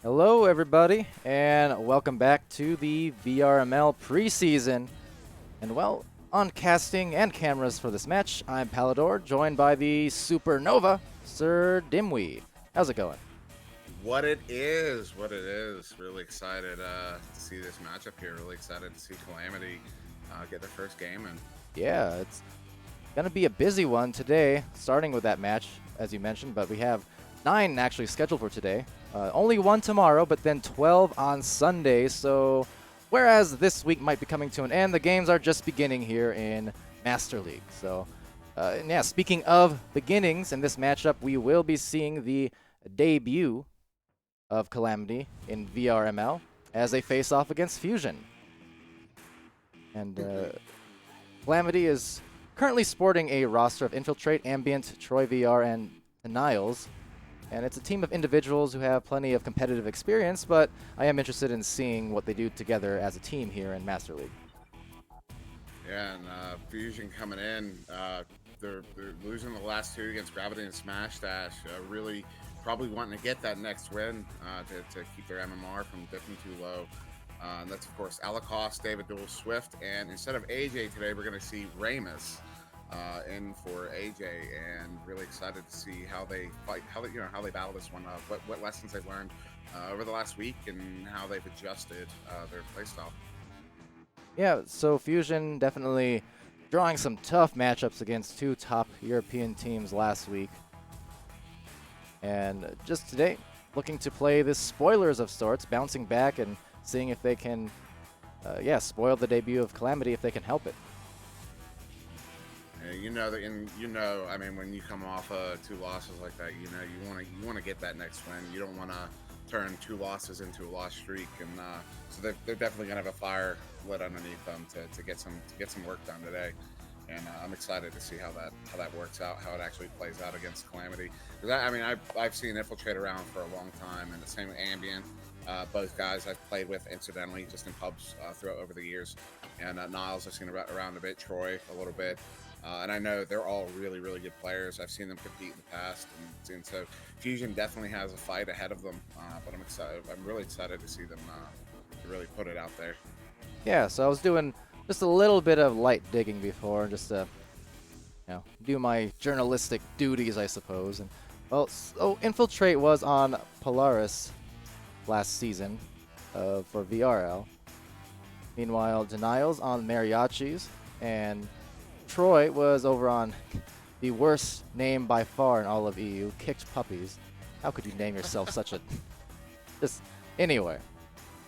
Hello, everybody, and welcome back to the VRML preseason. And well, on casting and cameras for this match, I'm Palidore, joined by the supernova, SirDimwi. How's it going? What it is. Really excited to see this matchup here. Really excited to see Calamity get their first game. And Yeah, it's gonna be a busy one today, starting with that match, as you mentioned, but we have 9 actually scheduled for today. Only 1 tomorrow, but then 12 on Sunday, so whereas this week might be coming to an end, the games are just beginning here in Master League. So, and yeah, speaking of beginnings, in this matchup, we will be seeing the debut of Calamity in VRML as they face off against Fusion. And Calamity is currently sporting a roster of Infiltrate, Ambient, Troy VR, and Niles. And it's a team of individuals who have plenty of competitive experience, but I am interested in seeing what they do together as a team here in Master League. yeah, and Fusion coming in. They're losing the last 2 against Gravity and Smash Dash. Really probably wanting to get that next win to keep their MMR from dipping too low. And that's, of course, Alacost, David Duel, Swift. And instead of AJ today, we're going to see Ramus in for AJ, and really excited to see how they fight, how they battle this one. What lessons they've learned over the last week, and how they've adjusted their playstyle. Yeah, so Fusion definitely drawing some tough matchups against 2 top European teams last week. And just today, looking to play this spoilers of sorts, bouncing back and seeing if they can, spoil the debut of Calamity if they can help it. You know that, and I mean, when you come off 2 losses like that, you want to get that next win. You don't want to turn 2 losses into a loss streak, and so they're definitely gonna have a fire lit underneath them to get some work done today. And I'm excited to see how that works out, how it actually plays out against Calamity. Because I mean, I've seen Infiltrate around for a long time, and the same with Ambient. Both guys I've played with incidentally, just in pubs throughout over the years. And Niles I've seen around a bit, Troy a little bit. And I know they're all really, really good players. I've seen them compete in the past, and so Fusion definitely has a fight ahead of them. But I'm excited. I'm really excited to see them really put it out there. Yeah, so I was doing just a little bit of light digging before, just to do my journalistic duties, I suppose. And well, so Infiltrate was on Polaris last season for VRL. Meanwhile, Denial's on Mariachis, and Troy was over on the worst name by far in all of EU, Kicked Puppies. How could you name yourself such a... Just anyway.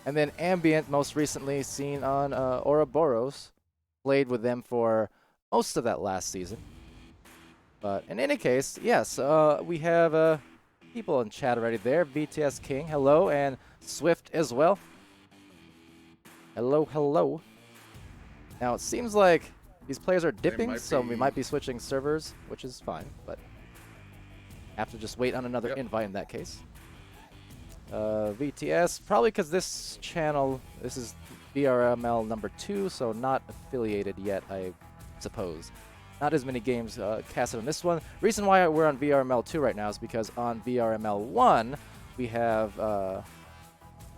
And then Ambient, most recently seen on Ouroboros, played with them for most of that last season. But in any case, yes, we have people in chat already there. BTS King, hello, and Swift as well. Hello, hello. Now, it seems like these players are dipping, so we might be switching servers, which is fine, but have to just wait on another invite in that case. VTS, probably because this channel, this is VRML number 2, so not affiliated yet, I suppose. Not as many games casted on this one. Reason why we're on VRML 2 right now is because on VRML 1, we have a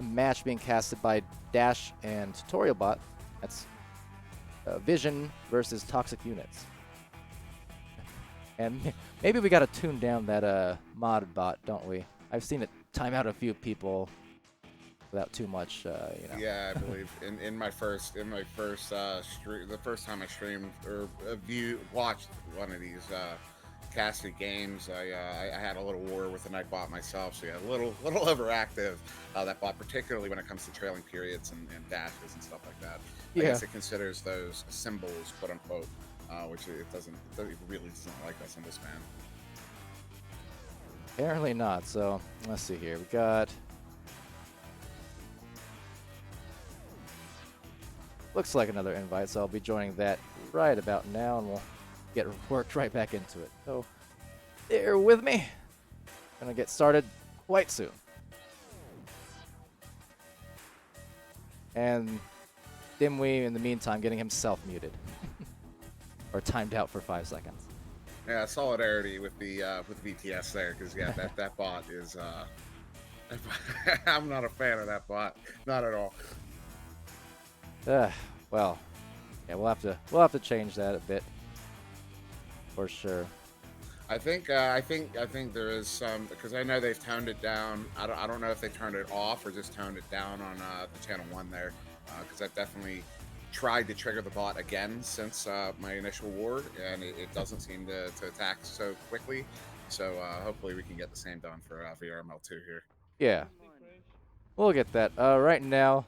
match being casted by Dash and TutorialBot. That's Vision versus Toxic Units. And maybe we gotta tune down that mod bot, don't we? I've seen it time out a few people without too much, Yeah, I believe in my first stream, the first time I streamed or watched one of these casted games, I had a little war with the Nightbot myself, so yeah, a little overactive, that bot, particularly when it comes to trailing periods and dashes and stuff like that. I guess it considers those symbols, quote unquote, which it really doesn't like us in this man. Apparently not, so let's see here. We got... Looks like another invite, so I'll be joining that right about now, and we'll get worked right back into it. So, bear with me. Gonna get started quite soon. And Dimwi, in the meantime, getting himself muted. Or timed out for 5 seconds. Yeah, solidarity with the with VTS there, because yeah, that bot is I'm not a fan of that bot, not at all. Well, yeah, we'll have to change that a bit for sure. I think there is some because I know they've toned it down. I don't know if they turned it off or just toned it down on the channel 1 there, because I've definitely tried to trigger the bot again since my initial war, and it doesn't seem to attack so quickly. So hopefully we can get the same done for VRML 2 here. Yeah, we'll get that. Right now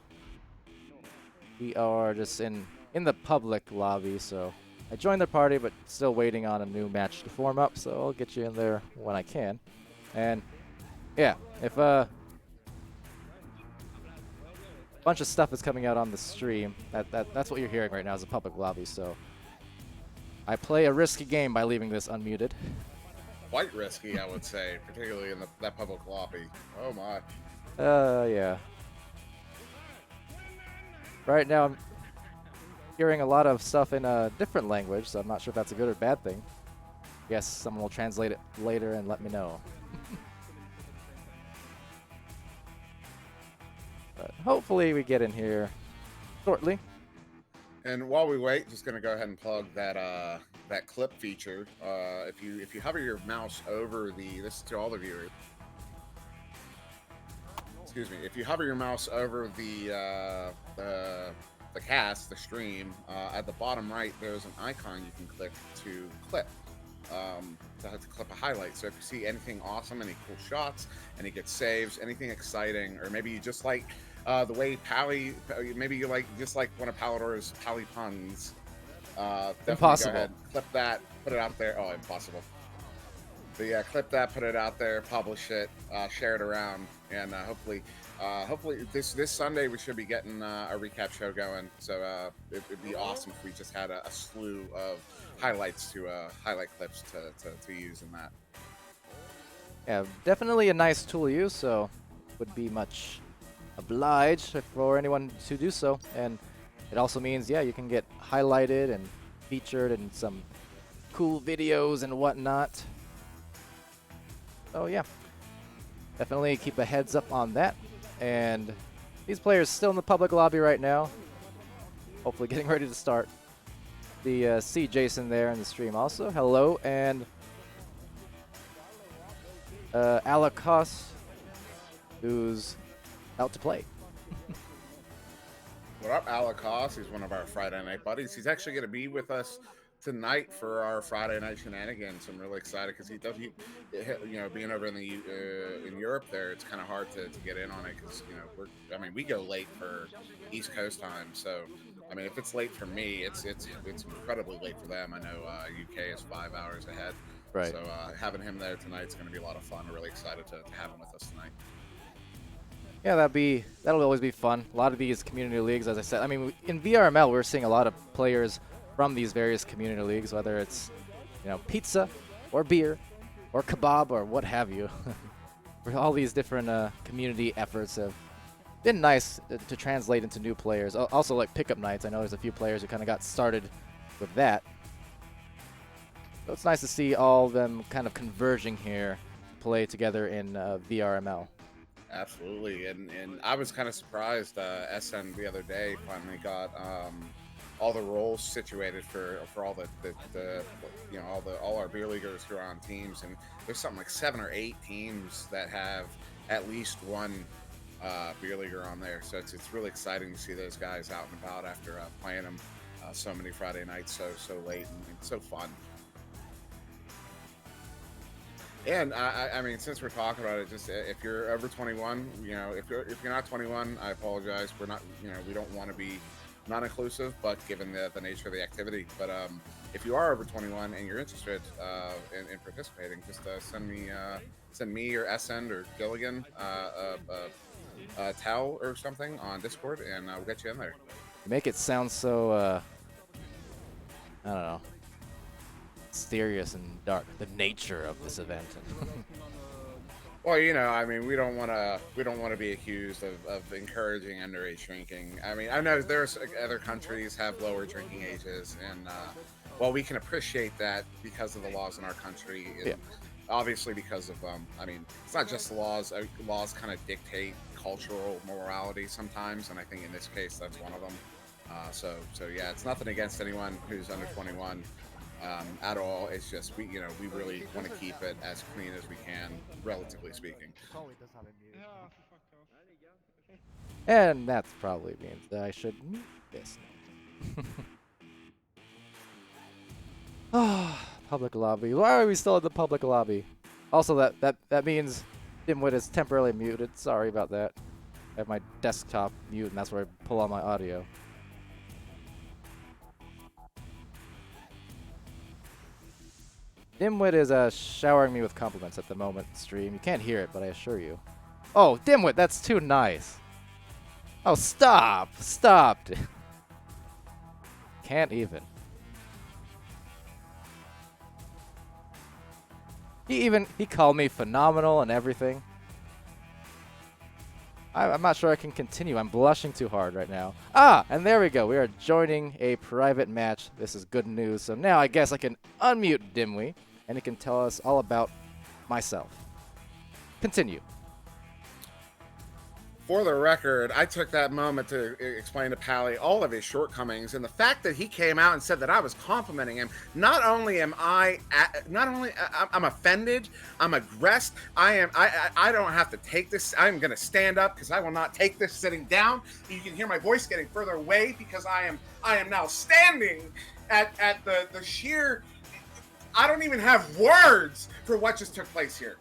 we are just in the public lobby, so I joined the party, but still waiting on a new match to form up. So I'll get you in there when I can. And yeah, if a bunch of stuff is coming out on the stream, that's what you're hearing right now is a public lobby. So I play a risky game by leaving this unmuted. Quite risky, I would say, particularly in that public lobby. Oh my. Yeah. Right now I'm hearing a lot of stuff in a different language, so I'm not sure if that's a good or bad thing. Guess someone will translate it later and let me know. But hopefully we get in here shortly. And while we wait, just gonna go ahead and plug that that clip feature. If you hover your mouse over this is to all the viewers. Excuse me. If you hover your mouse over the cast, the stream, at the bottom right, there's an icon you can click to clip. To clip a highlight. So if you see anything awesome, any cool shots, any good saves, anything exciting, or maybe you just like the way maybe you just like one of Palidore's Pally puns. Definitely Impossible. Go ahead, clip that, put it out there. Oh, impossible. But yeah, clip that, put it out there, publish it, share it around, and hopefully this Sunday we should be getting a recap show going. So it'd be awesome if we just had a slew of highlights to highlight clips to use in that. Yeah, definitely a nice tool to use, so would be much obliged for anyone to do so. And it also means, yeah, you can get highlighted and featured in some cool videos and whatnot. Oh yeah, definitely keep a heads up on that. And these players still in the public lobby right now, hopefully getting ready to start. The see Jason there in the stream also. Hello, and Alakos, who's out to play. What up, Alakos? He's one of our Friday night buddies. He's actually going to be with us tonight for our Friday night shenanigans. I'm really excited because being over in in Europe there, it's kind of hard to get in on it because we go late for East Coast time. So I mean, if it's late for me, it's incredibly late for them. I know UK is 5 hours ahead. Right. So having him there tonight is going to be a lot of fun. I'm really excited to have him with us tonight. Yeah, that'll always be fun. A lot of these community leagues, as I said, I mean, in VRML, we're seeing a lot of players from these various community leagues, whether it's, pizza or beer or kebab or what have you. All these different community efforts have been nice to translate into new players. Also, like pickup nights, I know there's a few players who kind of got started with that. So it's nice to see all of them kind of converging here to play together in VRML. Absolutely, and I was kind of surprised. SN the other day finally got all the roles situated for all all our beer leaguers who are on teams, and there's something like 7 or 8 teams that have at least one beer leaguer on there. So it's really exciting to see those guys out and about after playing them so many Friday nights so late and so fun. And I mean, since we're talking about it, just if you're over 21, if you're not 21, I apologize. We're not, we don't want to be non-inclusive, but given the nature of the activity. But if you are over 21 and you're interested in participating, just send me or SN or Gilligan a towel or something on Discord, and we'll get you in there. You make it sound so I don't know, mysterious and dark, the nature of this event. Well, I mean, we don't want to be accused of encouraging underage drinking. I mean, I know there's other countries have lower drinking ages, and while we can appreciate that because of the laws in our country, obviously because of I mean, it's not just the laws. Laws kind of dictate cultural morality sometimes, and I think in this case that's one of them. So yeah, it's nothing against anyone who's under 21 at all. It's just we really want to keep it as clean as we can, relatively speaking. And that's probably means that I should mute this. Public lobby. Why are we still in the public lobby? Also, that means Dimwit is temporarily muted. Sorry about that. I have my desktop mute, and that's where I pull all my audio. Dimwit is showering me with compliments at the moment, stream. You can't hear it, but I assure you. Oh, Dimwit, that's too nice. Oh, stop! Stop! Can't even. He called me phenomenal and everything. I'm not sure I can continue. I'm blushing too hard right now. Ah, and there we go. We are joining a private match. This is good news. So now I guess I can unmute Dimwi, and he can tell us all about myself. Continue. For the record, I took that moment to explain to Pally all of his shortcomings, and the fact that he came out and said that I was complimenting him. Not only I'm offended, I'm aggressed. I don't have to take this. I'm gonna stand up because I will not take this sitting down. You can hear my voice getting further away because I am now standing at the sheer. I don't even have words for what just took place here.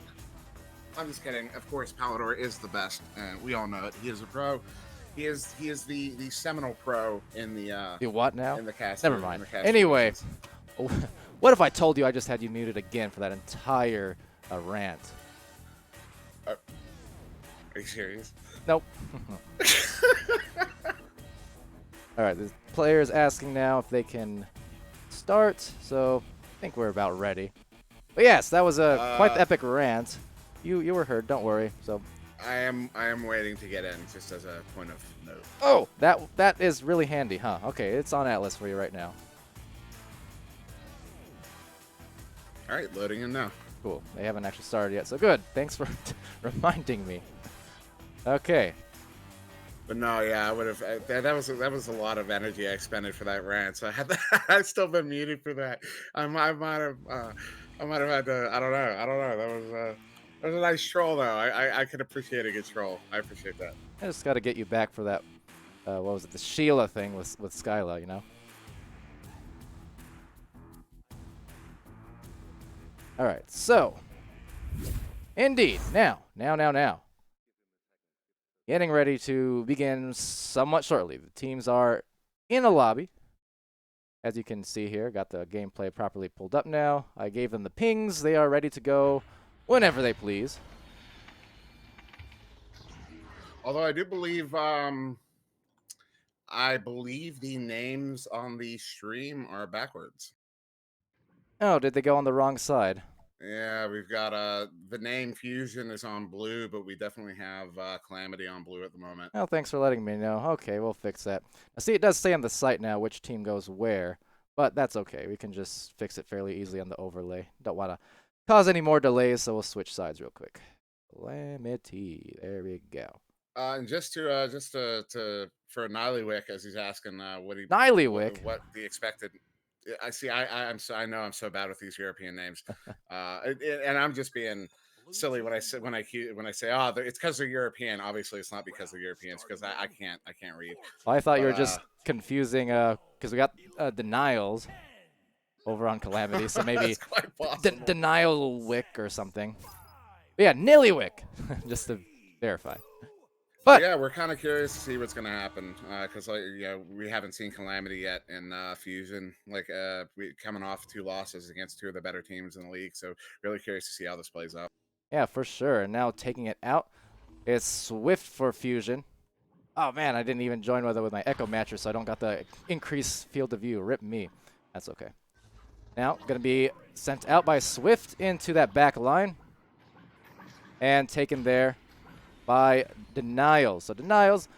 I'm just kidding. Of course, Palidore is the best, and we all know it. He is a pro. He is the seminal pro in the what now? In the cast. Never mind. Anyway, what if I told you I just had you muted again for that entire rant? Are you serious? Nope. All right, the player's asking now if they can start, so I think we're about ready. But yes, that was a quite the epic rant. You were heard, don't worry. So I am waiting to get in, just as a point of note. Oh, that is really handy, huh? Okay, it's on Atlas for you right now. All right, loading in now. Cool. They haven't actually started yet, so good. Thanks for reminding me. Okay. But no, yeah, I would have. That was a lot of energy I expended for that rant. So I've still been muted for that. I might have had to. I don't know. That was a nice troll, though. I could appreciate a good troll. I appreciate that. I just got to get you back for that, what was it, the Sheila thing with Skyla, you know? All right, so, indeed, now. Getting ready to begin somewhat shortly. The teams are in a lobby. As you can see here, got the gameplay properly pulled up now. I gave them the pings. They are ready to go whenever they please. Although I do believe, the names on the stream are backwards. Oh, did they go on the wrong side? Yeah, we've got the name Fusion is on blue, but we definitely have Calamity on blue at the moment. Oh, thanks for letting me know. Okay, we'll fix that. Now, see, it does say on the site now which team goes where, but that's okay. We can just fix it fairly easily on the overlay. Don't want to cause any more delays, so we'll switch sides real quick. Calamity. There we go. And just for Nyliwick, as he's asking what the expected. I know I'm so bad with these European names, and I'm just being silly when I say it's because they're European. Obviously, it's not because they're Europeans, because I can't read. Well, I thought you were just confusing because we got denials over on Calamity, so maybe Denial Wick or something. But yeah, Nillywick, just to verify. But yeah, we're kind of curious to see what's going to happen because we haven't seen Calamity yet in Fusion. We coming off 2 losses against 2 of the better teams in the league, so really curious to see how this plays out. Yeah, for sure. And now taking it out is Swift for Fusion. Oh man, I didn't even join with my Echo Matcher, so I don't got the increased field of view. Rip me. That's okay. Now gonna be sent out by Swift into that back line and taken there by Denials. So Denials,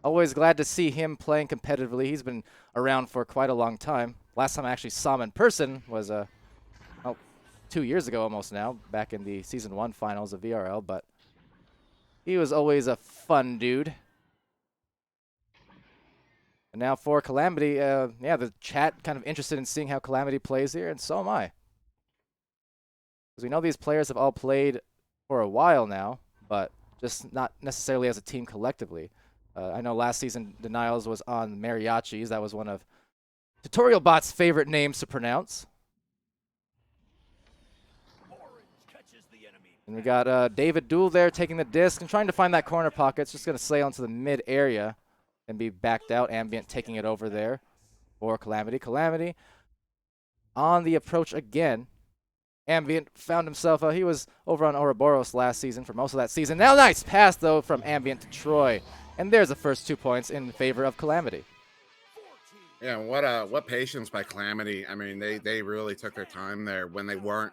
always glad to see him playing competitively. He's been around for quite a long time. Last time I actually saw him in person was 2 years ago almost now, back in the Season 1 finals of VRL, but he was always a fun dude. And now for Calamity, yeah, the chat kind of interested in seeing how Calamity plays here, and so am I. Because we know these players have all played for a while now, but just not necessarily as a team collectively. I know last season Denials was on Mariachis. That was one of Tutorial Bot's favorite names to pronounce. And we got David Duel there taking the disc and trying to find that corner pocket. It's just going to sail into the mid area and be backed out. Ambient taking it over there for Calamity. Calamity on the approach again. Ambient found himself, he was over on Ouroboros last season for most of that season. Now nice pass, though, from Ambient to Troy. And there's the first 2 points in favor of Calamity. Yeah, what patience by Calamity. I mean, they really took their time there when they weren't,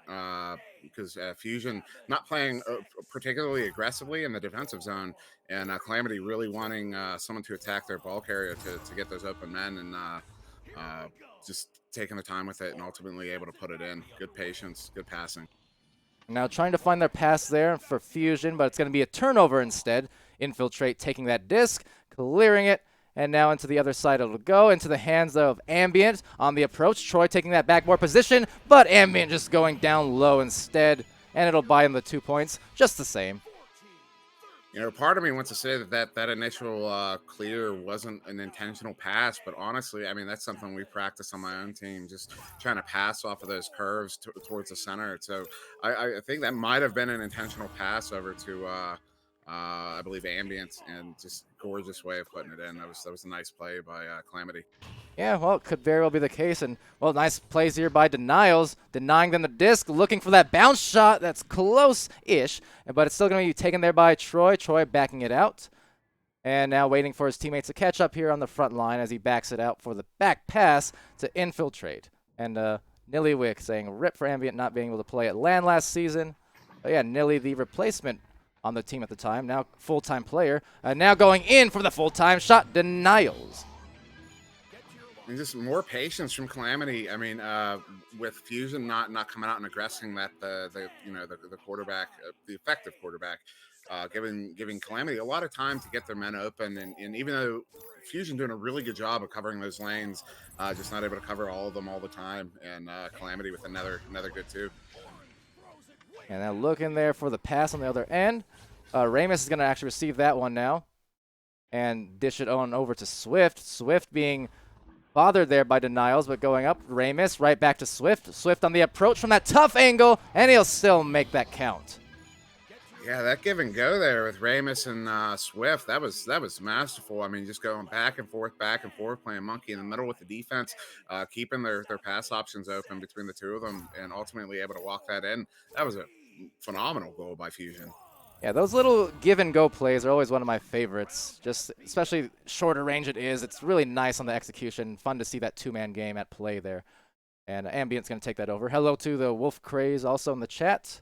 because Fusion not playing particularly aggressively in the defensive zone, and Calamity really wanting someone to attack their ball carrier to get those open men, and just taking the time with it and ultimately able to put it in. Good patience, good passing. Now trying to find their pass there for Fusion, but it's going to be a turnover instead. Infiltrate taking that disc, clearing it, and now into the other side it'll go, into the hands of Ambient on the approach. Troy taking that backboard position, but Ambient just going down low instead, and it'll buy him the 2 points just the same. You know, part of me wants to say that initial clear wasn't an intentional pass, but honestly, I mean, that's something we practice on my own team, just trying to pass off of those curves towards the center. So I think that might have been an intentional pass over to, I believe, Ambient, and just gorgeous way of putting it in. That was a nice play by Calamity. Yeah, well, it could very well be the case. And, well, nice plays here by Denials, denying them the disc, looking for that bounce shot that's close-ish, but it's still going to be taken there by Troy. Troy backing it out. And now waiting for his teammates to catch up here on the front line as he backs it out for the back pass to Infiltrate. And Nillywick saying rip for Ambient not being able to play at LAN last season. But yeah, Nilly, the replacement on the team at the time, now full-time player, now going in for the full-time shot, Denials. And just more patience from Calamity. I mean, with Fusion not coming out and aggressing that the quarterback, the effective quarterback, giving Calamity a lot of time to get their men open, and even though Fusion doing a really good job of covering those lanes, just not able to cover all of them all the time, and Calamity with another good 2. And now looking there for the pass on the other end. Ramus is going to actually receive that one now and dish it on over to Swift. Swift being bothered there by Denials, but going up. Ramus right back to Swift. Swift on the approach from that tough angle, and he'll still make that count. Yeah, that give and go there with Ramus and Swift, that was masterful. I mean, just going back and forth, playing monkey in the middle with the defense, keeping their pass options open between the 2 of them, and ultimately able to walk that in. That was a phenomenal goal by Fusion. Yeah, those little give-and-go plays are always one of my favorites, just especially shorter range it is. It's really nice on the execution. Fun to see that 2-man game at play there. And Ambient's going to take that over. Hello to the Wolf Craze also in the chat.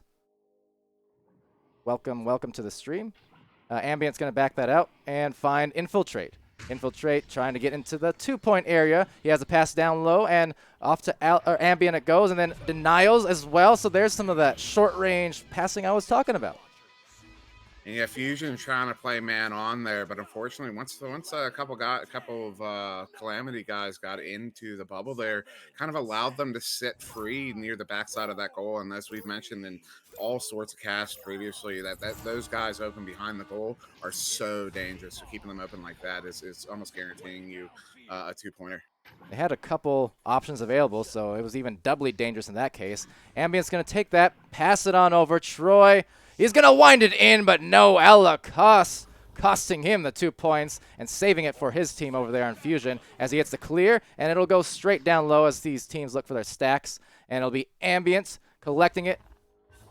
Welcome to the stream. Ambient's going to back that out and find Infiltrate. Infiltrate trying to get into the 2-point area. He has a pass down low and off to Ambient it goes, and then Denials as well. So there's some of that short-range passing I was talking about. And yeah, Fusion trying to play man on there, but unfortunately, once a couple of Calamity guys got into the bubble there, kind of allowed them to sit free near the backside of that goal. And as we've mentioned in all sorts of casts previously, that those guys open behind the goal are so dangerous. So keeping them open like that is almost guaranteeing you a 2-pointer. They had a couple options available, so it was even doubly dangerous in that case. Ambient's going to take that, pass it on over. Troy, he's going to wind it in, but no, Ella costing him the 2 points and saving it for his team over there on Fusion as he gets the clear, and it'll go straight down low as these teams look for their stacks, and it'll be Ambient collecting it,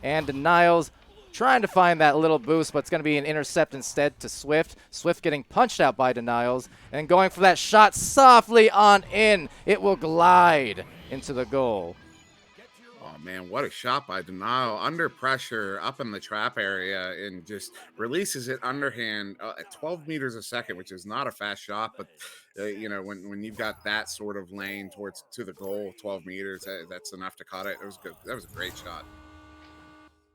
and Denials trying to find that little boost, but it's going to be an intercept instead to Swift. Swift getting punched out by Denials and going for that shot softly on in. It will glide into the goal. man, what a shot by Denial. Under pressure, up in the trap area, and just releases it underhand at 12 meters a second, which is not a fast shot. But, you know, when you've got that sort of lane towards to the goal, 12 meters, that's enough to cut it. It was good. That was a great shot.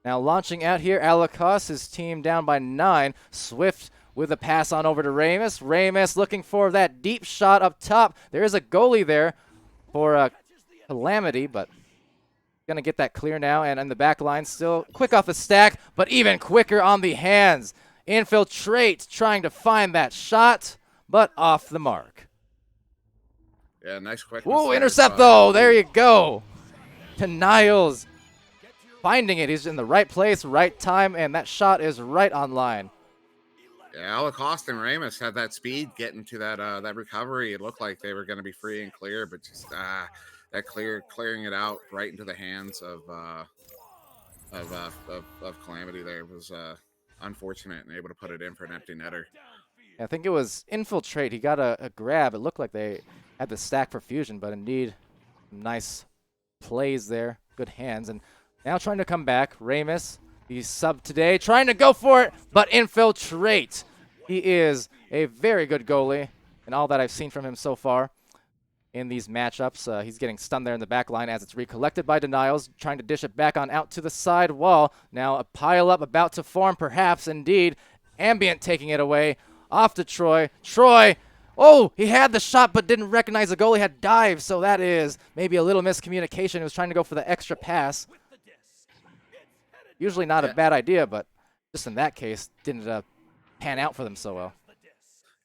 Now launching out here, Alakos, his team down by 9. Swift with a pass on over to Ramus. Ramus looking for that deep shot up top. There is a goalie there for Calamity, but going to get that clear now. And in the back line, still quick off the stack, but even quicker on the hands. Infiltrate, trying to find that shot, but off the mark. Yeah, nice quick. Whoa, intercept though. There you go. To Niles. Finding it. He's in the right place, right time, and that shot is right on line. Yeah, Alacosta and Ramus had that speed getting to that recovery. It looked like they were going to be free and clear, but just that clearing it out right into the hands of Calamity there was unfortunate, and able to put it in for an empty netter. I think it was Infiltrate. He got a grab. It looked like they had the stack for Fusion, but indeed, nice plays there. Good hands. And now trying to come back. Ramus, he's sub today, trying to go for it, but Infiltrate. He is a very good goalie, and all that I've seen from him so far in these matchups. He's getting stunned there in the back line as it's recollected by Denials, trying to dish it back on out to the side wall. Now a pile-up about to form, perhaps, indeed. Ambient taking it away. Off to Troy. Troy, oh, he had the shot but didn't recognize the goalie had dived, so that is maybe a little miscommunication. He was trying to go for the extra pass. Usually not a bad idea, but just in that case, didn't pan out for them so well.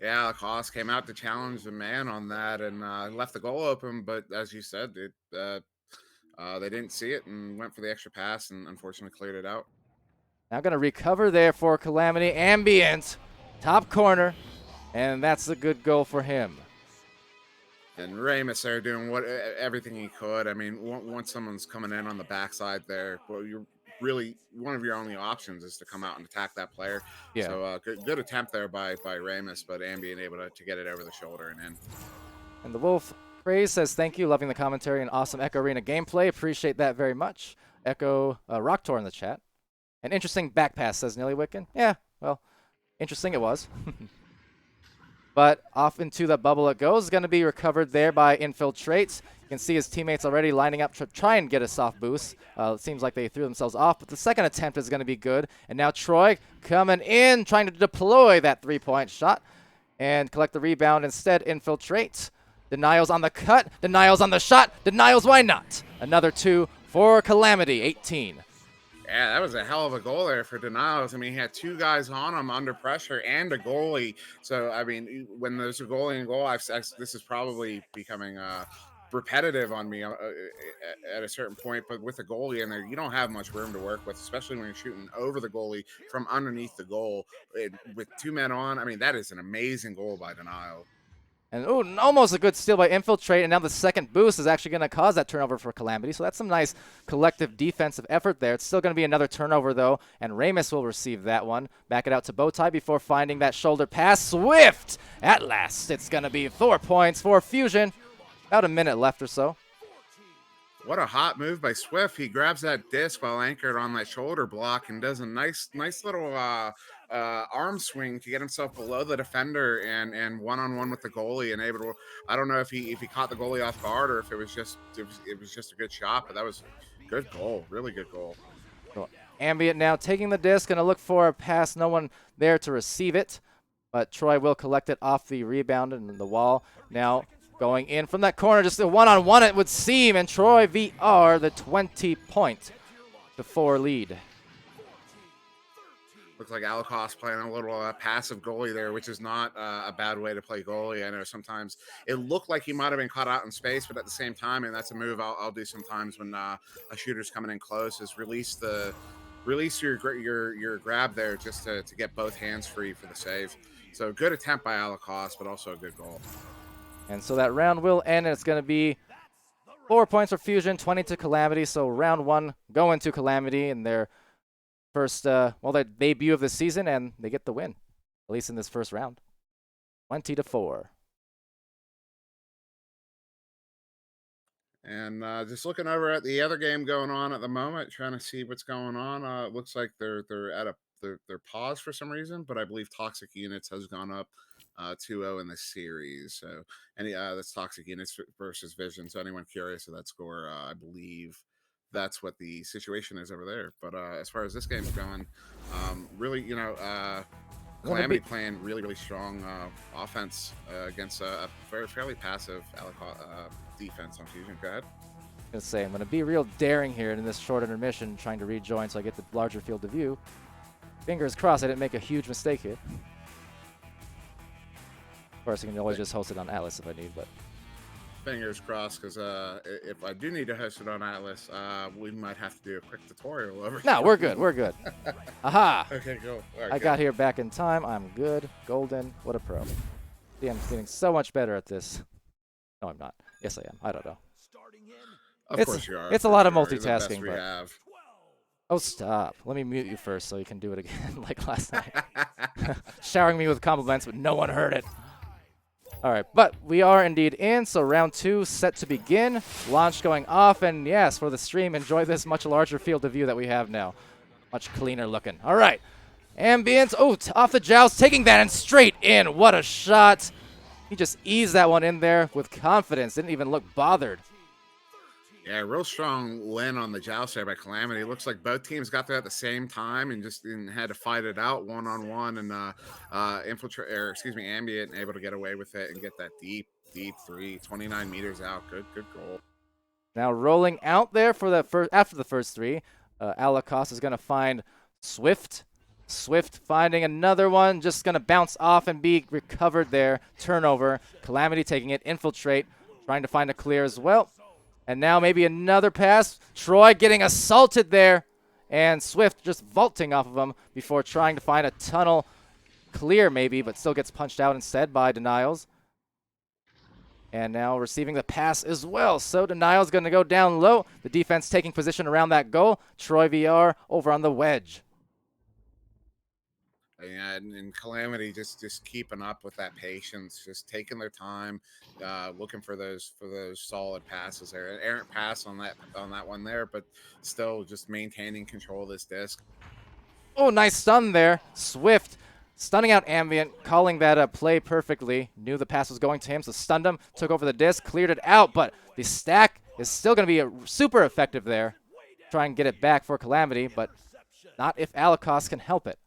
Yeah, Lacoste came out to challenge the man on that and left the goal open, but as you said, they didn't see it and went for the extra pass and unfortunately cleared it out. Now going to recover there for Calamity. Ambient, top corner, and that's a good goal for him. And Ramus there doing everything he could. I mean, once someone's coming in on the backside there, well, you're really one of your only options is to come out and attack that player. Yeah. So good attempt there by Ramus, but Ambient able to get it over the shoulder and in. And the Wolf Praise says, thank you, loving the commentary and awesome Echo Arena gameplay. Appreciate that very much. Echo Rocktor in the chat. An interesting back pass, says Nillywicken. Yeah, well, interesting it was. But off into the bubble it goes. Going to be recovered there by Infiltrates. You can see his teammates already lining up to try and get a soft boost. It seems like they threw themselves off, but the second attempt is going to be good. And now Troy coming in, trying to deploy that three-point shot and collect the rebound. Instead, Infiltrates. Denials on the cut. Denials on the shot. Denials, why not? Another 2 for Calamity, 18. Yeah, that was a hell of a goal there for Denials. I mean, he had 2 guys on him under pressure and a goalie. So, I mean, when there's a goalie and goal, this is probably becoming repetitive on me at a certain point. But with a goalie in there, you don't have much room to work with, especially when you're shooting over the goalie from underneath the goal. With 2 men on, I mean, that is an amazing goal by Denial. And almost a good steal by Infiltrate, and now the second boost is actually going to cause that turnover for Calamity. So that's some nice collective defensive effort there. It's still going to be another turnover, though, and Ramus will receive that one. Back it out to Bowtie before finding that shoulder pass. Swift! At last, it's going to be 4 points for Fusion. About a minute left or so. What a hot move by Swift. He grabs that disc while anchored on that shoulder block and does a nice little arm swing to get himself below the defender and one-on-one with the goalie and able to, I don't know if he caught the goalie off guard or if it was just a good shot, but that was a good goal, really good goal. So Ambient now taking the disc, going to look for a pass, no one there to receive it, but Troy will collect it off the rebound and the wall. Now going in from that corner, just a one-on-one it would seem, and Troy VR the 20-point to 4 lead. Looks like Alakos playing a little passive goalie there, which is not a bad way to play goalie. I know sometimes it looked like he might have been caught out in space, but at the same time, and that's a move I'll do sometimes when a shooter's coming in close, is release your grab there just to get both hands free for the save. So good attempt by Alakos, but also a good goal. And so that round will end, and it's going to be 4 points for Fusion, 20 to Calamity. So round 1 going to Calamity in their first, their debut of the season, and they get the win, at least in this first round, 20 to 4. And just looking over at the other game going on at the moment, trying to see what's going on. It looks like they're at a they're paused for some reason, but I believe Toxic Units has gone up 2-0 in the series. So that's Toxic Units versus Vision. So anyone curious of that score, I believe that's what the situation is over there. But as far as this game's going, really, Calamity playing really, really strong offense against a fairly passive defense on Fusion. Go ahead. I'm gonna say I'm gonna be real daring here in this short intermission, trying to rejoin so I get the larger field of view. Fingers crossed I didn't make a huge mistake here. Of course, I can always just host it on Atlas if I need, but fingers crossed, because if I do need to host it on Atlas, we might have to do a quick tutorial over. No, we're good. We're good. Aha! Okay, go. Right, I got here back in time. I'm good. Golden. What a pro. See, I'm getting so much better at this. No, I'm not. Yes, I am. I don't know. Of course you are. It's a lot of You're the multitasking, best we but... have. Oh, stop. Let me mute you first so you can do it again like last night. Showering me with compliments, but no one heard it. All right, but we are indeed in, so round 2 set to begin. Launch going off, and yes, for the stream, enjoy this much larger field of view that we have now. Much cleaner looking. All right. Ambience. Oh, off the joust, taking that and straight in. What a shot. He just eased that one in there with confidence. Didn't even look bothered. Yeah, real strong win on the joust there by Calamity. Looks like both teams got there at the same time and just had to fight it out one-on-one. And Ambient able to get away with it and get that deep three, 29 meters out. Good goal. Now rolling out there for the after the first three, Alakos is going to find Swift. Swift finding another one, just going to bounce off and be recovered there. Turnover. Calamity taking it. Infiltrate, trying to find a clear as well. And now maybe another pass. Troy getting assaulted there. And Swift just vaulting off of him before trying to find a tunnel clear maybe, but still gets punched out instead by Denials. And now receiving the pass as well. So Denials going to go down low. The defense taking position around that goal. Troy VR over on the wedge. And Calamity just keeping up with that patience, just taking their time, looking for those solid passes there. An errant pass on that one there, but still just maintaining control of this disc. Oh, nice stun there. Swift stunning out Ambient, calling that play perfectly. Knew the pass was going to him, so stunned him, took over the disc, cleared it out, but the stack is still going to be super effective there. Try and get it back for Calamity, but not if Alakos can help it.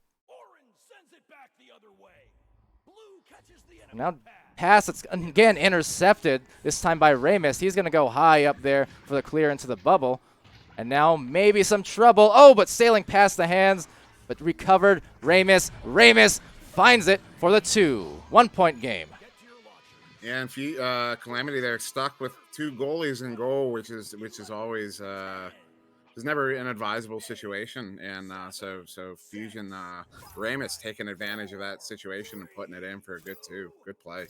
Now pass, it's again intercepted, this time by Ramus. He's going to go high up there for the clear into the bubble. And now maybe some trouble. Oh, but sailing past the hands, but recovered. Ramus finds it for the 2. 1 point game. Yeah, and Calamity there stuck with 2 goalies in goal, which is always is never an advisable situation, and so Fusion Ramus taking advantage of that situation and putting it in for a good play.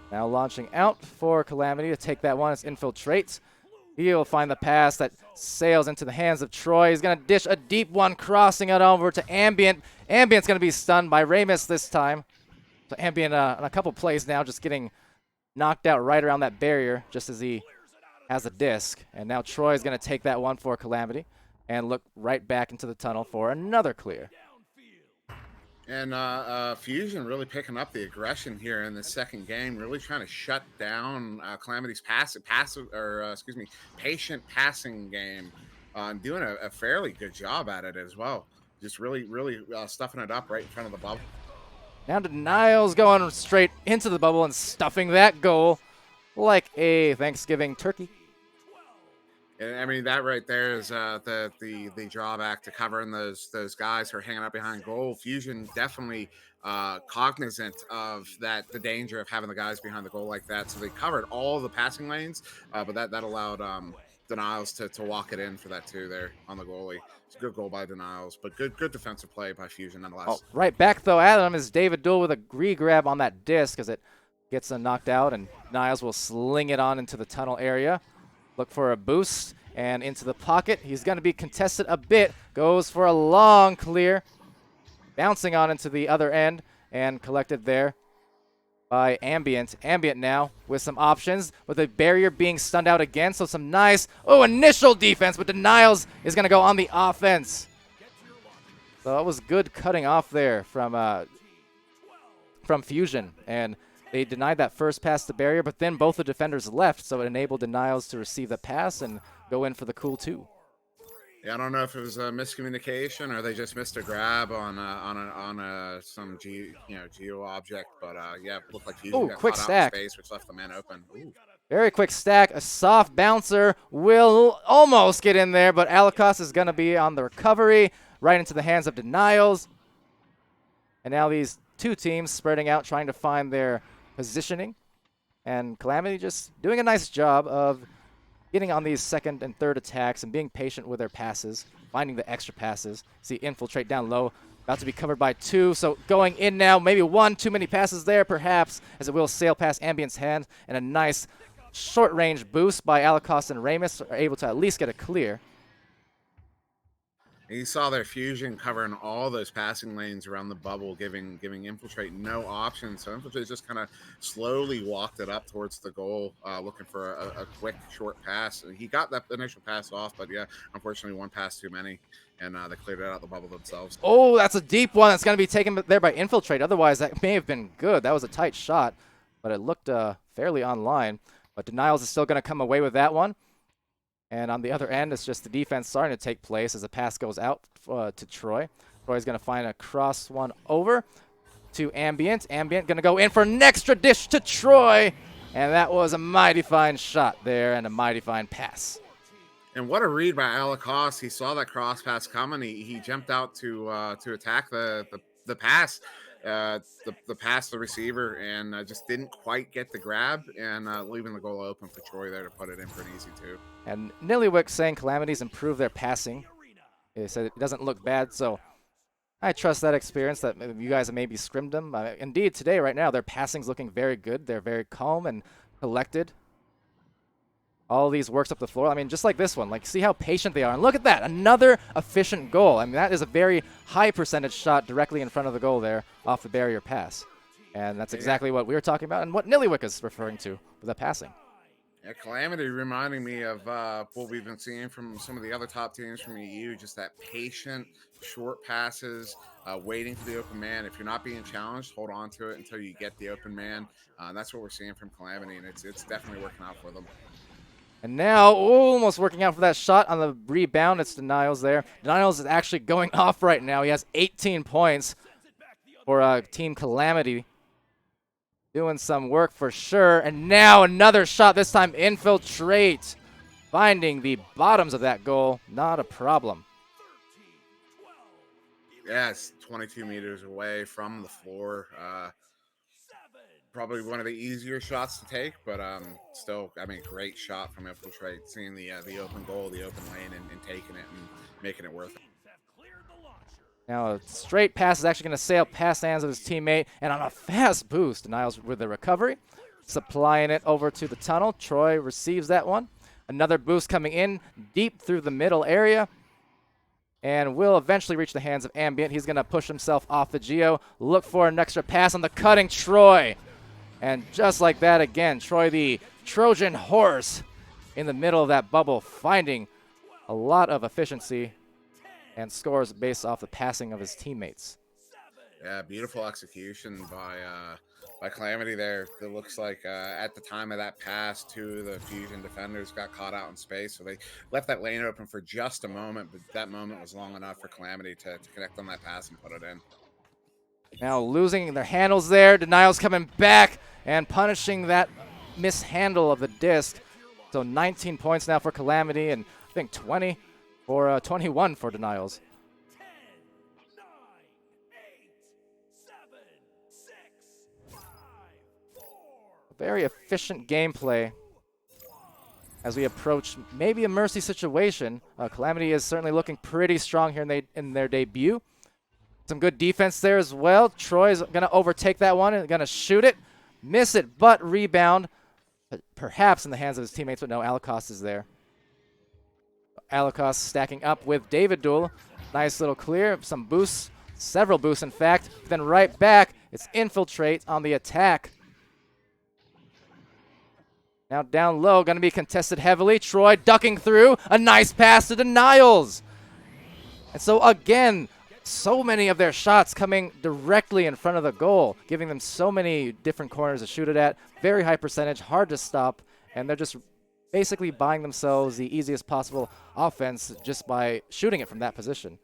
Now launching out for Calamity to take that one. It's Infiltrate. He'll find the pass that sails into the hands of Troy. He's going to dish a deep one, crossing it over to Ambient. Ambient's going to be stunned by Ramus this time. So Ambient on a couple plays now just getting knocked out right around that barrier just as he has a disc. And now Troy's going to take that one for Calamity and look right back into the tunnel for another clear. And Fusion really picking up the aggression here in the second game, really trying to shut down Calamity's patient passing game, doing a fairly good job at it as well. Just really stuffing it up right in front of the bubble. Now Denials going straight into the bubble and stuffing that goal like a Thanksgiving turkey. And I mean, that right there is the drawback to covering those guys who are hanging out behind goal. Fusion definitely cognizant of the danger of having the guys behind the goal like that. So they covered all the passing lanes, but that allowed Denials to walk it in for that too there on the goalie. It's a good goal by Denials, but good defensive play by Fusion nonetheless. Oh, right back though at him is David Duel with a grab on that disc as it gets knocked out, and Denials will sling it on into the tunnel area. Look for a boost and into the pocket. He's going to be contested a bit. Goes for a long clear. Bouncing on into the other end and collected there by Ambient. Ambient now with some options, with the barrier being stunned out again, so some nice, initial defense, but Denials is going to go on the offense. So that was good cutting off there from Fusion, and they denied that first pass to barrier, but then both the defenders left, so it enabled Denials to receive the pass and go in for the cool 2. Yeah, I don't know if it was a miscommunication or they just missed a grab on some geo object, but yeah, it looked like Fusion got quick caught stack. out in space, which left the man open. Ooh. Very quick stack. A soft bouncer will almost get in there, but Alikos is going to be on the recovery, right into the hands of Denials. And now these two teams spreading out, trying to find their positioning. And Calamity just doing a nice job of getting on these second and third attacks and being patient with their passes, finding the extra passes. See Infiltrate down low, about to be covered by 2, so going in now, maybe 1 too many passes there perhaps, as it will sail past Ambient's hand, and a nice short-range boost by Alikos and Ramus are able to at least get a clear. And you saw their Fusion covering all those passing lanes around the bubble, giving Infiltrate no option. So Infiltrate just kind of slowly walked it up towards the goal, looking for a quick, short pass. He got that initial pass off, but yeah, unfortunately, one pass too many, and they cleared it out the bubble themselves. Oh, that's a deep one. That's going to be taken there by Infiltrate. Otherwise, that may have been good. That was a tight shot, but it looked fairly online. But Denials is still going to come away with that one. And on the other end, it's just the defense starting to take place as the pass goes out to Troy. Troy's going to find a cross one over to Ambient. Ambient going to go in for an extra dish to Troy. And that was a mighty fine shot there and a mighty fine pass. And what a read by Alikos. He saw that cross pass coming. He jumped out to attack the pass. The pass the receiver and just didn't quite get the grab and leaving the goal open for Troy there to put it in for an easy 2. And Nillywick saying Calamity's improved their passing. He said it doesn't look bad, so I trust that experience that you guys have maybe scrimmed them. Indeed, today, right now, their passing's looking very good. They're very calm and collected. All these works up the floor. I mean, just like this one. Like, see how patient they are. And look at that. Another efficient goal. I mean, that is a very high percentage shot directly in front of the goal there off the barrier pass. And that's exactly what we were talking about and what Nillywick is referring to with the passing. Yeah, Calamity reminding me of what we've been seeing from some of the other top teams from EU, just that patient, short passes, waiting for the open man. If you're not being challenged, hold on to it until you get the open man. That's what we're seeing from Calamity, and it's definitely working out for them. And now, almost working out for that shot on the rebound. It's Denials there. Denials is actually going off right now. He has 18 points for Team Calamity. Doing some work for sure. And now another shot, this time Infiltrate. Finding the bottoms of that goal. Not a problem. Yeah, it's 22 meters away from the floor. Probably one of the easier shots to take, but still, I mean, great shot from Infiltrate, seeing the open goal, the open lane, and taking it and making it worth it. Now a straight pass is actually going to sail past the hands of his teammate, and on a fast boost, Denials with the recovery, supplying it over to the tunnel. Troy receives that one. Another boost coming in deep through the middle area, and will eventually reach the hands of Ambient. He's going to push himself off the geo, look for an extra pass on the cutting Troy. And just like that again, Troy the Trojan horse in the middle of that bubble, finding a lot of efficiency and scores based off the passing of his teammates. Yeah, beautiful execution by Calamity there. It looks like at the time of that pass, 2 of the Fusion defenders got caught out in space, so they left that lane open for just a moment, but that moment was long enough for Calamity to connect on that pass and put it in. Now losing their handles there. Denials coming back and punishing that mishandle of the disc. So 19 points now for Calamity, and I think 20 for 21 for Denials. 10, 9, 8, 7, 6, 5, 4. Very efficient gameplay as we approach maybe a mercy situation. Calamity is certainly looking pretty strong here in their debut. Some good defense there as well. Troy's going to overtake that one and going to shoot it. Miss it, but rebound. Perhaps in the hands of his teammates, but no, Alikos is there. Alikos stacking up with David Duel. Nice little clear. Some boosts. Several boosts, in fact. Then right back, it's Infiltrate on the attack. Now down low, going to be contested heavily. Troy ducking through. A nice pass to Denials. And so again, so many of their shots coming directly in front of the goal, giving them so many different corners to shoot it at. Very high percentage, hard to stop, and they're just basically buying themselves the easiest possible offense just by shooting it from that position.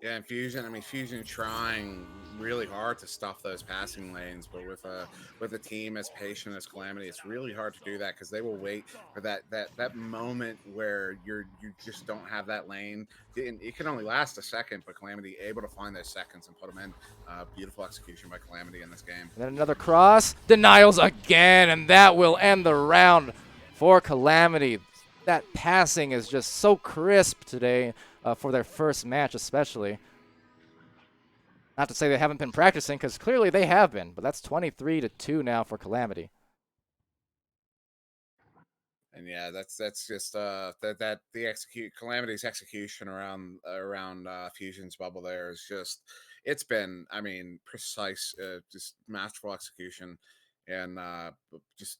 Yeah, and Fusion. I mean, Fusion trying really hard to stuff those passing lanes, but with a team as patient as Calamity, it's really hard to do that because they will wait for that moment where you just don't have that lane. It can only last a second, but Calamity able to find those seconds and put them in. Beautiful execution by Calamity in this game. And then another cross, Denials again, and that will end the round for Calamity. That passing is just so crisp today for their first match especially. Not to say they haven't been practicing, because clearly they have been, but that's 23-2 now for Calamity. And yeah, that's just Calamity's execution around Fusion's bubble there is just, it's been, I mean, precise, just masterful execution, and just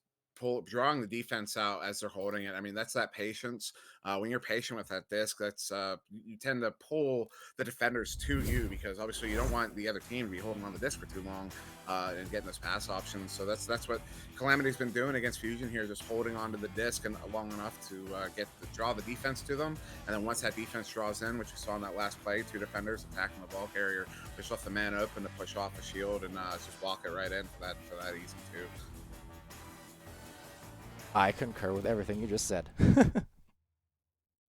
drawing the defense out as they're holding it. I mean, that's that patience. When you're patient with that disc, that's you tend to pull the defenders to you, because obviously you don't want the other team to be holding on the disc for too long and getting those pass options. So that's what Calamity's been doing against Fusion here, just holding onto the disc and long enough to draw the defense to them. And then once that defense draws in, which we saw in that last play, 2 defenders attacking the ball carrier, just left the man open to push off a shield and just walk it right in for that easy 2. I concur with everything you just said.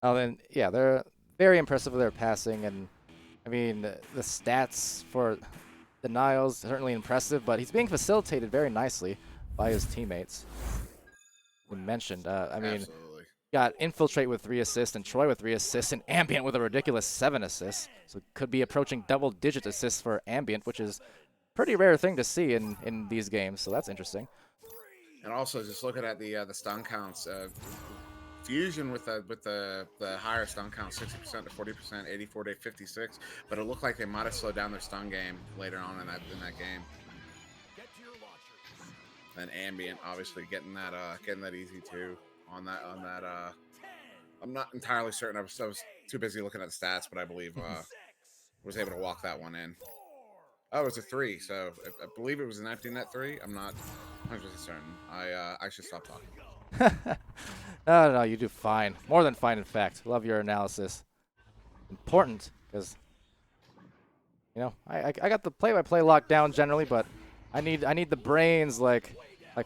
Oh, then, yeah, they're very impressive with their passing, and I mean, the stats for Denials certainly impressive, but he's being facilitated very nicely by his teammates. We mentioned, I mean, Absolutely. got Infiltrate with 3 assists, and Troy with 3 assists, and Ambient with a ridiculous 7 assists. So could be approaching double-digit assists for Ambient, which is a pretty rare thing to see in these games, so that's interesting. And also, just looking at the stun counts, Fusion with the higher stun count, 60% to 40%, 84 to 56. But it looked like they might have slowed down their stun game later on in that game. And Ambient obviously getting that easy 2 on that. I'm not entirely certain. I was too busy looking at the stats, but I believe was able to walk that one in. Oh, it was a 3, so I believe it was an empty net 3. I'm not 100% certain. I should stop talking. No, you do fine. More than fine, in fact. Love your analysis. Important, because, you know, I got the play-by-play locked down generally, but I need the brains like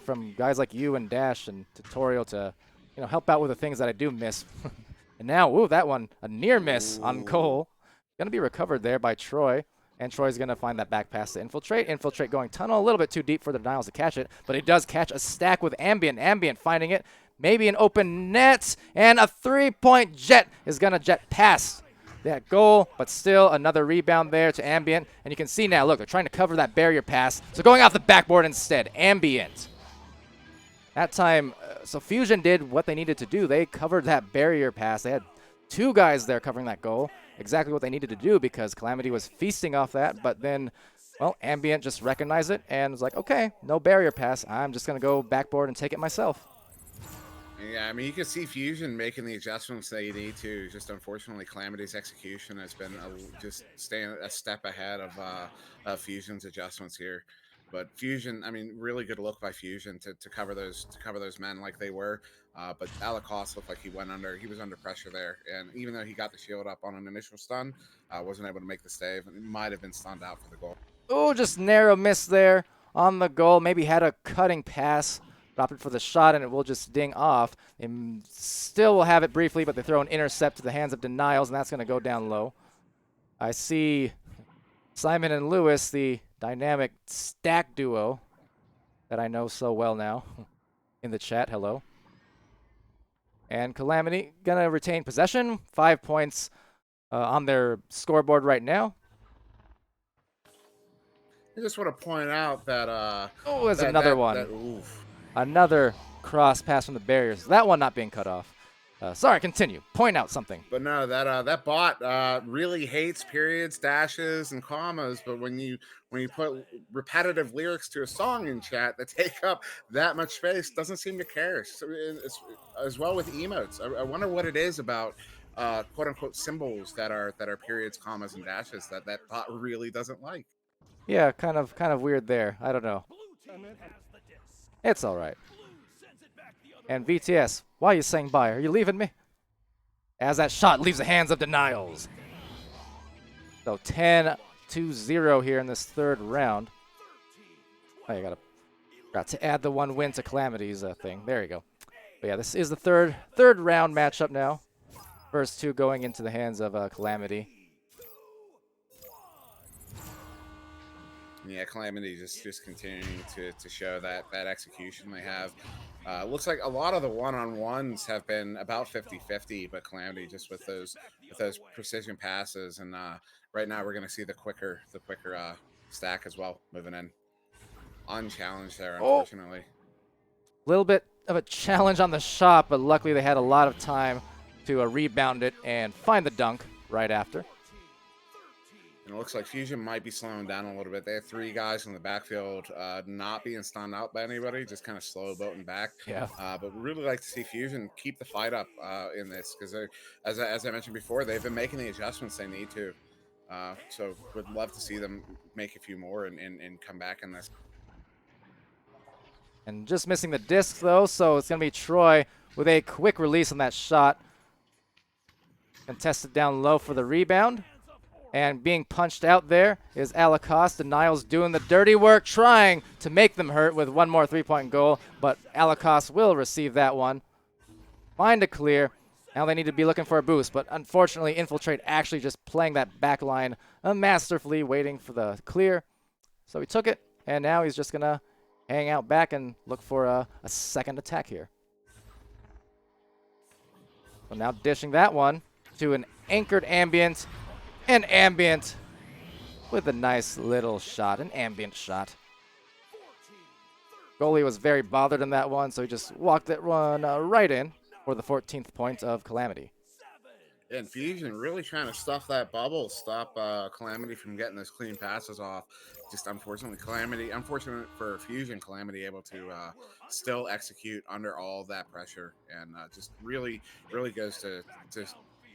from guys like you and Dash and Tutorial to, you know, help out with the things that I do miss. And now, ooh, that one, a near miss on Cole. Gonna be recovered there by Troy. And Troy's going to find that back pass to Infiltrate. Infiltrate going tunnel, a little bit too deep for the Denials to catch it. But he does catch a stack with Ambient. Ambient finding it. Maybe an open net. And a 3-point jet is going to jet past that goal. But still another rebound there to Ambient. And you can see now, look, they're trying to cover that barrier pass. So going off the backboard instead, Ambient. That time, so Fusion did what they needed to do. They covered that barrier pass. They had 2 guys there covering that goal. Exactly what they needed to do, because Calamity was feasting off that, but then, well, Ambient just recognized it and was like, okay, no barrier pass. I'm just going to go backboard and take it myself. Yeah, I mean, you can see Fusion making the adjustments they need to. Just unfortunately, Calamity's execution has been just staying a step ahead of Fusion's adjustments here. But Fusion, I mean, really good look by Fusion to cover those men like they were. But Alacost looked like he was under pressure there, and even though he got the shield up on an initial stun, wasn't able to make the save, and might have been stunned out for the goal. Oh, just narrow miss there on the goal. Maybe had a cutting pass, dropped it for the shot, and it will just ding off. They still will have it briefly, but they throw an intercept to the hands of Denials, and that's going to go down low. I see Simon and Lewis, the dynamic stack duo that I know so well now, in the chat. Hello. And Calamity going to retain possession. 5 points on their scoreboard right now. I just want to point out that Oh, there's another one. Another cross pass from the barriers. That one not being cut off. Sorry, continue. Point out something. But no, that bot really hates periods, dashes, and commas. But when you put repetitive lyrics to a song in chat that take up that much space, doesn't seem to care. So it's, as well with emotes. I wonder what it is about quote unquote symbols that are periods, commas, and dashes that bot really doesn't like. Yeah, kind of weird there. I don't know. Blue team has the disc. It's all right. Blue sends it back the other And way. VTS, why are you saying bye? Are you leaving me? As that shot leaves the hands of Denials. So 10-0 here in this third round. Oh, you got to add the 1 win to Calamity's thing. There you go. But yeah, this is the third round matchup now. First 2 going into the hands of Calamity. Yeah, Calamity just continuing to show that execution they have. Looks like a lot of the one-on-ones have been about 50-50, but Calamity just with those precision passes, and right now we're going to see the quicker stack as well moving in. Unchallenged there, unfortunately. A little bit of a challenge on the shot, but luckily they had a lot of time to rebound it and find the dunk right after. And it looks like Fusion might be slowing down a little bit. They have 3 guys in the backfield, not being stunned out by anybody, just kind of slow boating back. Yeah. But we really like to see Fusion keep the fight up in this, because as I mentioned before, they've been making the adjustments they need to. So would love to see them make a few more and come back in this. And just missing the disc, though, so it's going to be Troy with a quick release on that shot. Contested down low for the rebound. And being punched out there is Alacoste. Denials doing the dirty work, trying to make them hurt with 1 more 3-point goal. But Alacoste will receive that one. Find a clear. Now they need to be looking for a boost. But unfortunately, Infiltrate actually just playing that back line masterfully, waiting for the clear. So he took it, and now he's just going to hang out back and look for a second attack here. So now dishing that one to an anchored ambient. An ambient with a nice little shot, an ambient shot. Goalie was very bothered in that one, so he just walked that one right in for the 14th point of Calamity. And Fusion really trying to stuff that bubble, stop Calamity from getting those clean passes off. Just unfortunate for Fusion, Calamity able to still execute under all that pressure, and just really goes to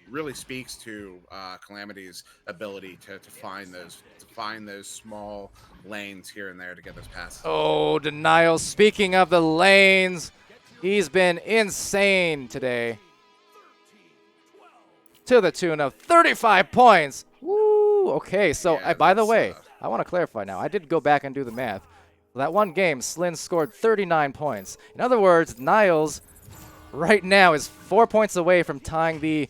really speaks to Calamity's ability to find those small lanes here and there to get those passes. Oh, Denial. Speaking of the lanes, he's been insane today. To the tune of 35 points. Woo! Okay, so Yeah, by the way, I want to clarify now. I did go back and do the math. That one game, Slyn scored 39 points. In other words, Niles right now is 4 points away from tying the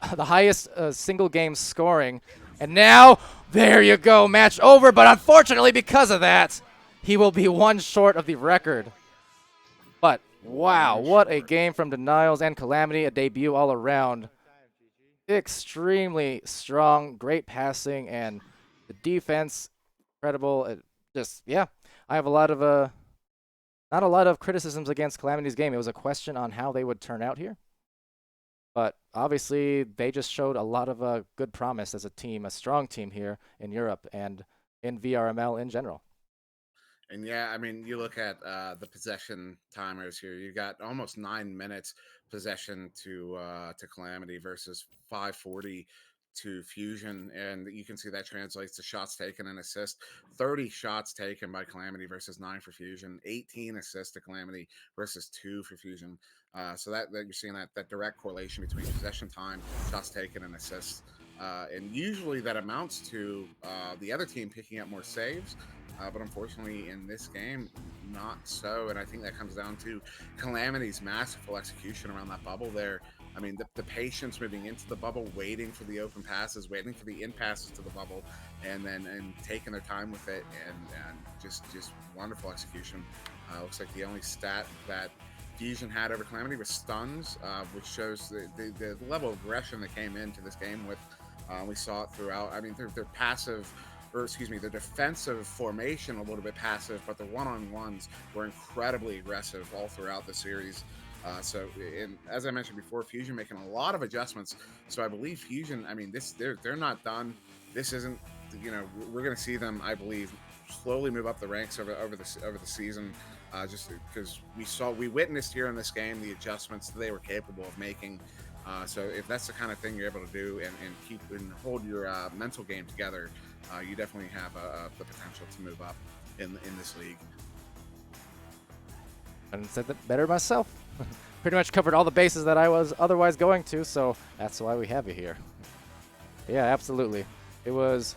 highest single game scoring. And now, there you go, match over. But unfortunately, because of that, he will be 1 short of the record. But wow, what a game from Denials and Calamity, a debut all around. Extremely strong, great passing, and the defense, incredible. Yeah, I have not a lot of criticisms against Calamity's game. It was a question on how they would turn out here. But obviously, they just showed a lot of good promise as a team, a strong team here in Europe and in VRML in general. And yeah, I mean, you look at the possession timers here. You got almost 9 minutes possession to Calamity versus 5:40 to Fusion, and you can see that translates to shots taken and assists. 30 shots taken by Calamity versus 9 for Fusion. 18 assists to Calamity versus 2 for Fusion. So that you're seeing that direct correlation between possession time, shots taken, and assists. And usually that amounts to the other team picking up more saves. But unfortunately, in this game, not so. And I think that comes down to Calamity's masterful execution around that bubble there. I mean, the patience moving into the bubble, waiting for the open passes, waiting for the in passes to the bubble, and taking their time with it, and just wonderful execution. Looks like the only stat that Fusion had over Calamity was stuns, which shows the level of aggression that came into this game with. We saw it throughout. I mean, their passive, or excuse me, their defensive formation a little bit passive, but the one-on-ones were incredibly aggressive all throughout the series. And as I mentioned before, Fusion making a lot of adjustments. So I believe Fusion, I mean, they're not done. This isn't, we're going to see them, I believe, slowly move up the ranks over the season. Just because we witnessed here in this game the adjustments that they were capable of making. So if that's the kind of thing you're able to do and keep and hold your mental game together, you definitely have the potential to move up in this league. And said that better myself. Pretty much covered all the bases that I was otherwise going to, so that's why we have you here. Yeah, absolutely. It was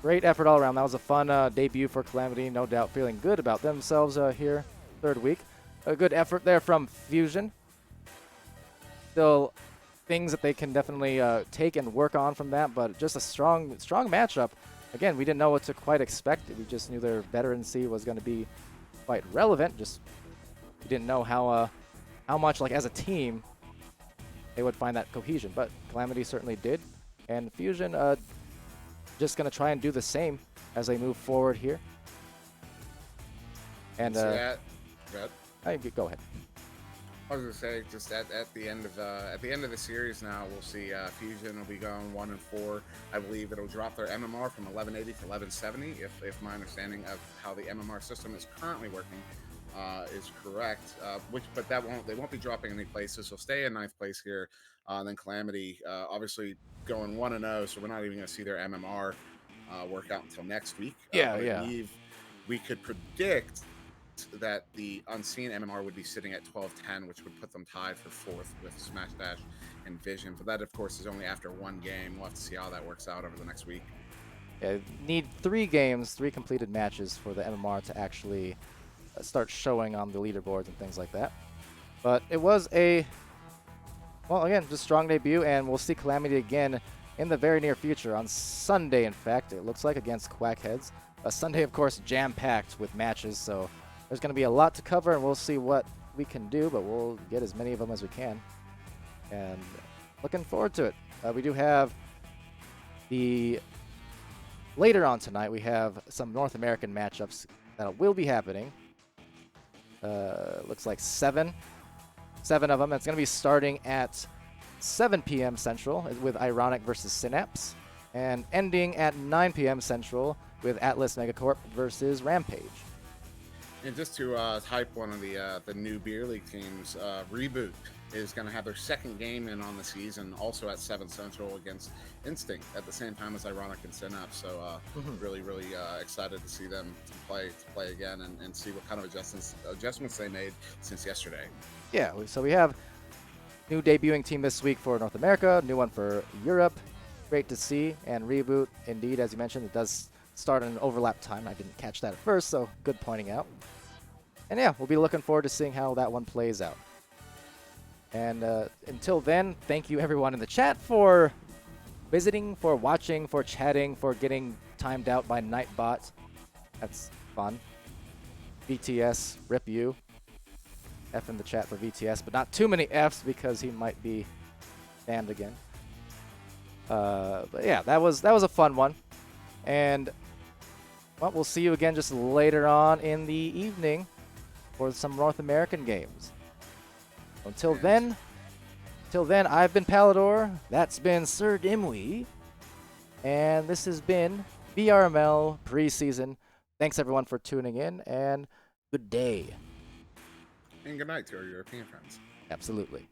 great effort all around. That was a fun debut for Calamity, no doubt feeling good about themselves here, third week. A good effort there from Fusion. Still things that they can definitely take and work on from that, but just a strong matchup. Again, we didn't know what to quite expect. We just knew their veterancy was going to be quite relevant. Just we didn't know how much, like as a team, they would find that cohesion. But Calamity certainly did, and Fusion just going to try and do the same as they move forward here. And go ahead. I was gonna say, just at the end of the series now, we'll see Fusion will be going 1-4. I believe it'll drop their MMR from 1180 to 1170, if my understanding of how the MMR system is currently working is correct. But they won't be dropping any places. So stay in 9th place here. Then Calamity, obviously going 1-0, so we're not even gonna see their MMR work out until next week. Yeah. I believe we could predict that the unseen MMR would be sitting at 1210, which would put them tied for 4th with Smash Dash and Vision. But that, of course, is only after one game. We'll have to see how that works out over the next week. Yeah, need 3 games, 3 completed matches for the MMR to actually start showing on the leaderboards and things like that. But it was again, just strong debut, and we'll see Calamity again in the very near future on Sunday, in fact. It looks like against Quackheads. Sunday, of course, jam-packed with matches, so there's going to be a lot to cover, and we'll see what we can do, but we'll get as many of them as we can. And looking forward to it. We do have later on tonight, we have some North American matchups that will be happening. Looks like 7 of them. It's going to be starting at 7 p.m. Central with Ironic versus Synapse, and ending at 9 p.m. Central with Atlas Megacorp versus Rampage. And just to hype one of the new beer league teams, Reboot is going to have their second game in on the season, also at 7 Central against Instinct at the same time as Ironic and Synapse. So really excited to see them play again and see what kind of adjustments they made since yesterday. Yeah, so we have new debuting team this week for North America, new one for Europe. Great to see. And Reboot, indeed, as you mentioned, it does start in an overlap time. I didn't catch that at first, so good pointing out. And yeah, we'll be looking forward to seeing how that one plays out. And until then, thank you everyone in the chat for visiting, for watching, for chatting, for getting timed out by Nightbot. That's fun. VTS, rip you. F in the chat for VTS, but not too many Fs because he might be banned again. But yeah, that was a fun one. And well, we'll see you again just later on in the evening for some North American games. Until then, I've been Palidore, that's been SirDimwi, and this has been VRML preseason. Thanks everyone for tuning in, and good day. And good night to our European friends. Absolutely.